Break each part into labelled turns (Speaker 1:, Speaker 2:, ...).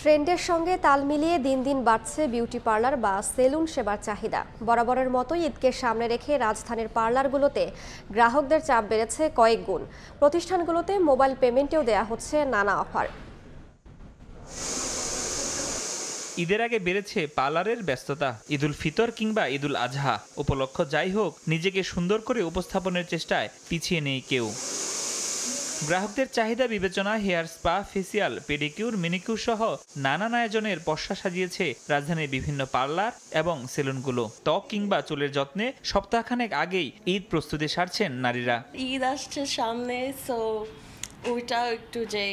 Speaker 1: ট্রেন্ডের সঙ্গে তাল মিলিয়ে দিন দিন বাড়ছে বিউটি পার্লার বা সেলুন সেবার চাহিদা। বরাবরের মতোই ঈদকে সামনে রেখে রাজধানীর পার্লারগুলোতে গ্রাহকদের চাপ বেড়েছে কয়েক গুণ। প্রতিষ্ঠানগুলোতে মোবাইল পেমেন্টেও দেয়া হচ্ছে নানা অফার।
Speaker 2: ঈদের আগে বেড়েছে পার্লারের ব্যস্ততা। ঈদুল ফিতর কিংবা ঈদুল আজহা উপলক্ষ যাই হোক, নিজেকে সুন্দর করে উপস্থাপনের চেষ্টায় পিছিয়ে নেই কেউ। গ্রাহকদের চাহিদা বিবেচনায় হেয়ার স্পা, ফেসিয়াল, পেডিকিউর, মিনিকিউর সহ নানান আয়োজনের পসরা সাজিয়েছে রাজধানীর বিভিন্ন পার্লার এবং সেলুনগুলো। ত্বক কিংবা চুলের যত্নে সপ্তাহখানেক আগেই ঈদ প্রস্তুতি সারছেন নারীরা।
Speaker 3: ঈদ আসছে সামনে, সো ওইটাও একটু যে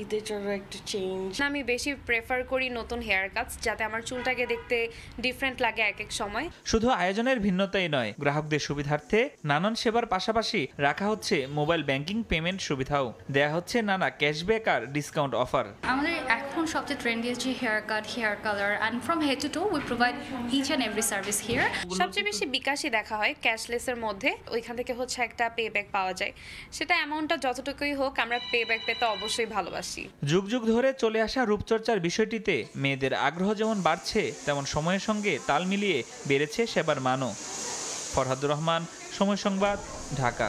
Speaker 3: ঈদের জন্য একটু চেঞ্জ।
Speaker 4: আমি বেশি প্রেফার করি নতুন হেয়ার কাটস, যাতে আমার চুলটাকে দেখতে ডিফারেন্ট লাগে এক এক সময়।
Speaker 2: শুধু আয়োজনের ভিন্নতাই নয়, গ্রাহকদের সুবিধার্থে নানান সেবার পাশাপাশি রাখা হচ্ছে মোবাইল ব্যাংকিং পেমেন্ট সুবিধাও। দেয়া হচ্ছে নানা ক্যাশব্যাক আর ডিসকাউন্ট অফার।
Speaker 5: আমাদের এখন সবচেয়ে ট্রেন্ডি হচ্ছে hair cut, hair colour, and from head to toe we provide each and every service here.
Speaker 4: সবচেয়ে বেশি বিকাশই দেখা হয় ক্যাশলেসের মধ্যে। ওইখান থেকে হচ্ছে একটা পে ব্যাক পাওয়া যায়। সেটা অ্যামাউন্টটা যতটুকুই হোক, আমরা পে ব্যাক পেতে অবশ্যই ভালোবাসি।
Speaker 2: যুগ যুগ ধরে চলে আসা রূপচর্চার বিষয়টিতে মেয়েদের আগ্রহ যেমন বাড়ছে, তেমন সময়ের সঙ্গে তাল মিলিয়ে বেড়েছে সেবার মানও। ফরহাদুর রহমান, সময় সংবাদ, ঢাকা।